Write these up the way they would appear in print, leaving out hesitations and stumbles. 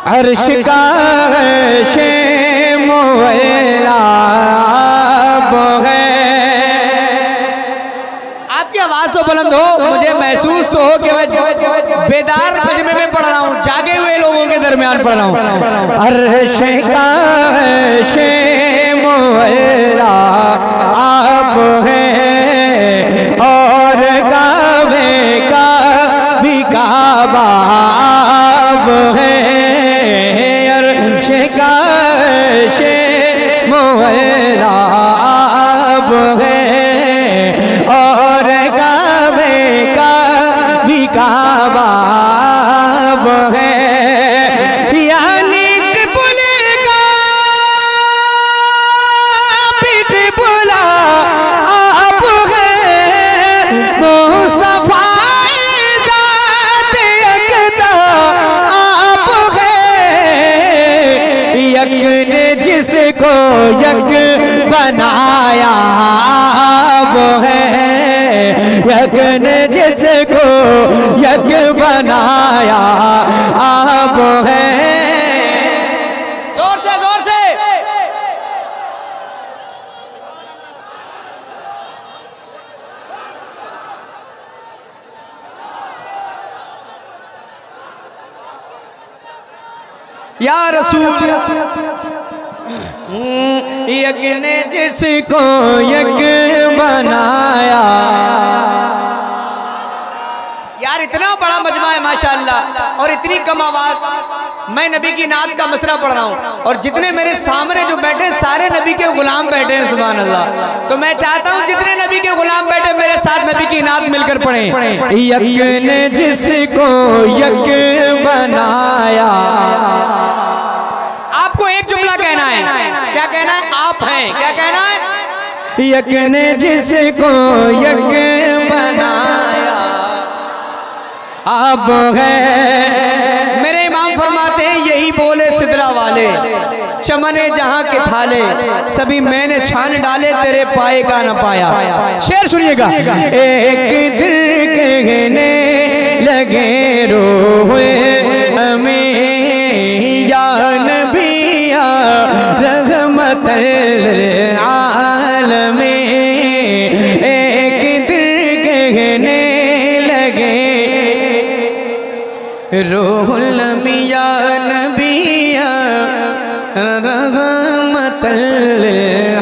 अर्श का शे मुअल्ला है। आपकी आवाज तो बुलंद हो, मुझे महसूस तो हो कि मैं बेदार मजमे में पढ़ रहा हूँ, जागे हुए लोगों के दरमियान पढ़ रहा हूँ। अर्श का शे मुअल्ला आप है और काबे का भी काबा आप है। अर्श का शे मुअल्ला आप है और काबे का भी काबा आप है। यानी क़िबल का भी क़िबला आप है। मुस्तफ़ा ज़ात यकता आप है। यक ने जिसको यक बनाया आप है। यक ने जिसको यक बनाया आप है। जोर से जोर से। या रसूल यक ने जिसको यक बनाया। यार इतना बड़ा मजमा है माशाअल्लाह और इतनी कम आवाज। मैं नबी की नात का मसरा पढ़ रहा हूँ और जितने मेरे सामने जो बैठे सारे नबी के गुलाम बैठे हैं, सुभान अल्लाह। तो मैं चाहता हूँ जितने नबी के गुलाम बैठे मेरे साथ नबी की नात मिलकर पढ़ें। यक ने जिसको यक बनाया। आपको एक जुमला कहना है। क्या कहना है? आप हैं। क्या कहना है? यक ने जिसको यक बनाया आप है। मेरे इमाम फरमाते हैं यही बोले सिदरा वाले, चमने जहां के थाले सभी मैंने छान डाले, तेरे पाए का न पाया। शेर सुनिएगा। एक दिल कहने लगे रोए हमें जान बिया रहमत आलमे। एक दिल कहने लगे रोहुल मिया नबिया रहमतल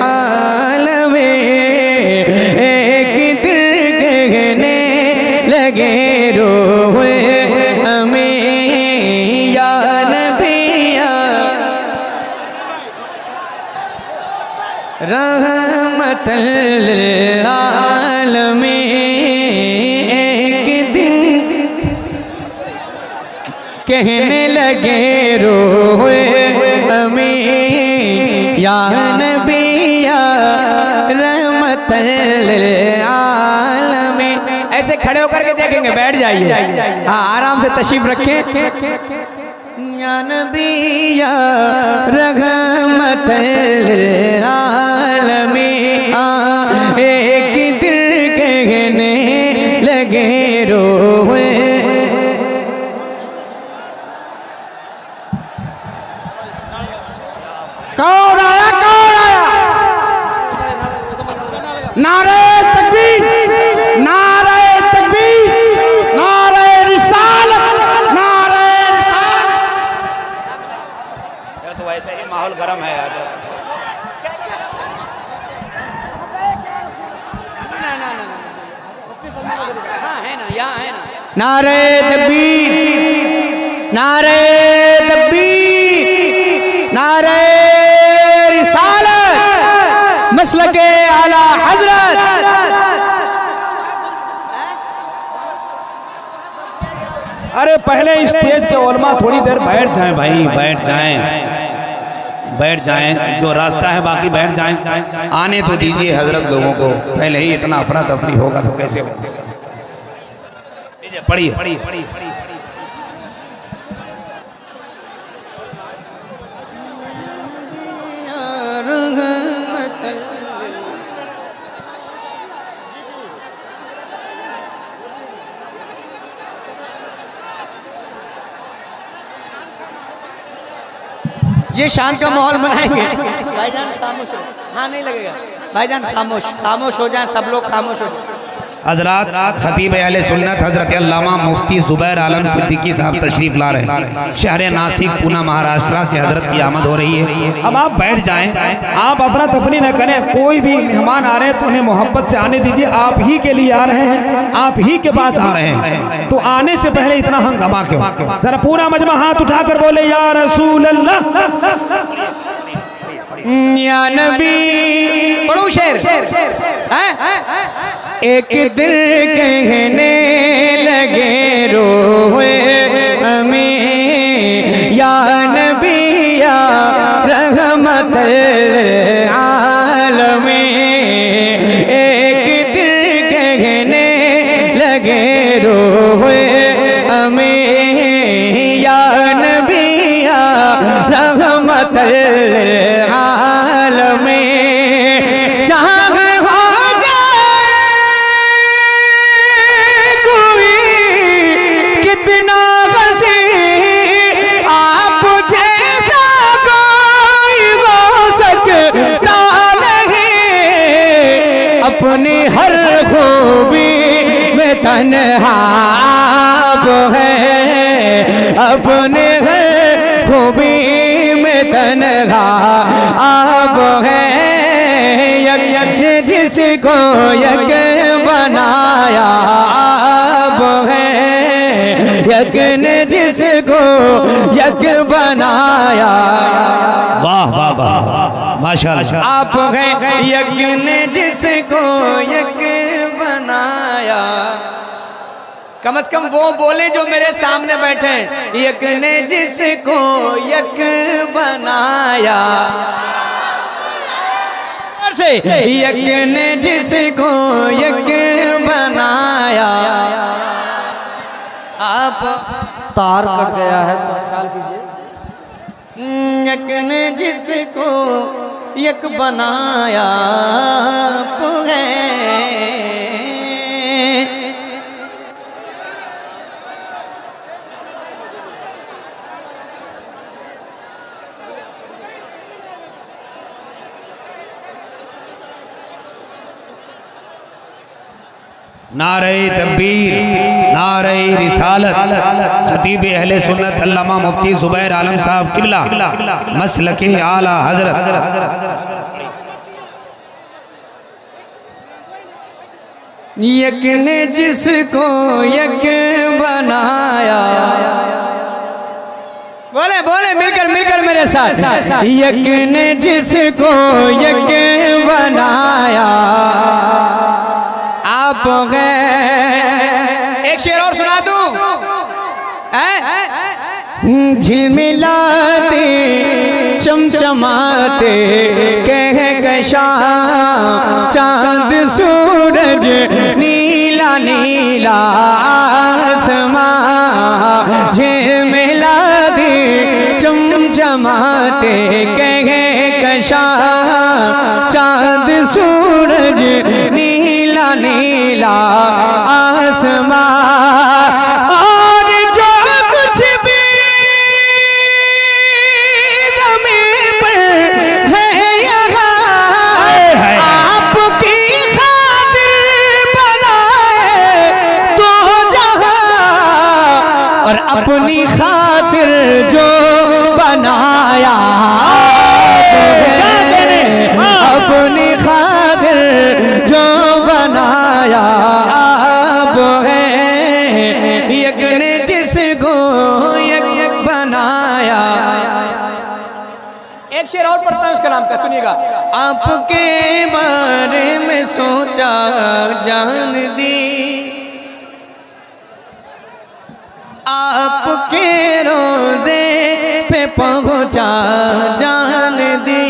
आलमे। एक दिल कहने लगे रोहुल हमें या नबिया रहमतल आलमे। कहने लगे रोए हमें या नबिया रहमतल आलमीन। ऐसे खड़े होकर के देखेंगे, बैठ जाइए। हाँ आराम से तशरीफ रखें। या नबिया रहमतल आलमीन। एक दिल कहने लगे रोए। कौन आया? कौन आया? नारे तकबीर, नारे तकबीर, नारे रिसालत, नारे रिसालत। ये तो वैसे ही माहौल गर्म है आज। हाँ है ना, यहाँ है ना। नारे तकबीर, नारे तकबीर, नारे रिसालत, मसलके आला हजरत। अरे पहले स्टेज के उलमा थोड़ी देर बैठ जाएं भाई, बैठ जाएं, बैठ जाएं। जो रास्ता है बाकी बैठ जाएं। आने तो दीजिए हजरत लोगों को। पहले ही इतना अफरा तफरी होगा तो कैसे होगा। पढ़िए पढ़िए पढ़िए पढ़िए। ये शांत का माहौल बनाएंगे। भाईजान खामोश हो, हाँ नहीं लगेगा भाईजान, खामोश खामोश हो जाएं, सब लोग खामोश हो जाएं। हजरात खतीब अहले सुन्नत हजरत अल्लामा मुफ्ती जुबैर आलम सिद्दीकी साहब तशरीफ ला रहे हैं। शहर नासिक पूना महाराष्ट्र से हजरत की आमद हो रही है। अब आप बैठ जाएं, आप अपना तफरी न करें। कोई भी मेहमान आ रहे हैं तो उन्हें मोहब्बत से आने दीजिए। आप ही के लिए आ रहे हैं, आप ही के पास आ रहे हैं, तो आने से पहले इतना हंगामा क्यों? जरा पूरा मजमा हाथ उठाकर बोले या रसूल अल्लाह, या नबी। पढ़ो शेर हैं? एक दिल कहने लगे रोए हमें, या नबी या रहमत आलमीन। एक दिल कहने लगे रोए हमें, या नबी या रहमत आलमीन। अपनी हर खूबी में तन्हा आप है, अपने हर खूबी में तन्हा आप है। यक ने जिसको यक बनाया आप है, यक ने जिसको यक बनाया। वाह वाह वाह माशाअल्लाह। आप हैं यक ने जिसको यक बनाया। कम से कम वो बोले जो मेरे सामने बैठे हैं, यक ने जिसको यक बनाया। से यक ने जिसको यक बनाया। आप तार कट गया है तो ख्याल कीजिए। यक ने जिसको यक बनाया है। नारे तकबीर, नारे रिसालत। खतीब अहले सुन्नत अल्लामा मुफ्ती जुबैर आलम साहब किबला मसलके आला हजरत। यक ने जिसको यक बनाया। बोले बोले मिलकर मिलकर मेरे साथ। यक ने जिसको यक बनाया आप गए। एक शेर और सुना दूं? झिलमिलाते चमचमाते कहकशा चांद सूरज नीला नीला आसमां। झिलमिलाते चमचमाते कहकशा चांद सूरज नीला नीला आसमां। और जो कुछ भी ज़मीन पर है यहाँ आपकी खातिर बनाए तो जहाँ। और अपनी खातिर जो बनाया अपनी खातिर जो बनाया आप है। यक ने जिसको यक बनाया। एक शेर और पढ़ता हूं उसका नाम का, सुनिएगा। आपके बारे में सोचा जान दी, आपके रोजे पे पहुंचा जान दी।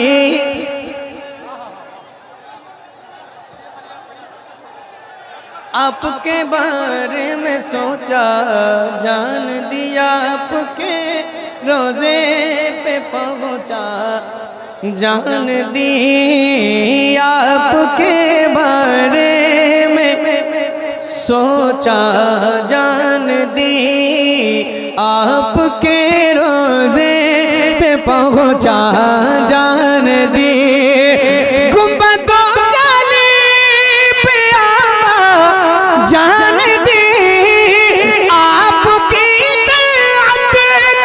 आपके बारे में सोचा जान दिया, आपके रोजे पे पहुंचा जान दी। आपके बारे में सोचा जान दी, आपके रोजे पे पहुंचा जान दी गुंबदों जाली पे आवा जान दी आपकी तलअत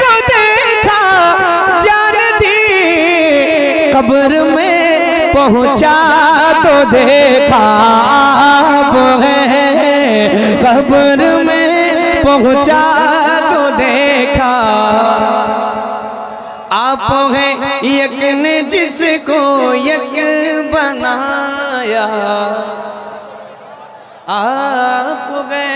को देखा जान दी कब्र में पहुंचा तो देखा आप है कब्र में पहुंचा तो देखा आप है यक ने जिसको यक बनाया आप है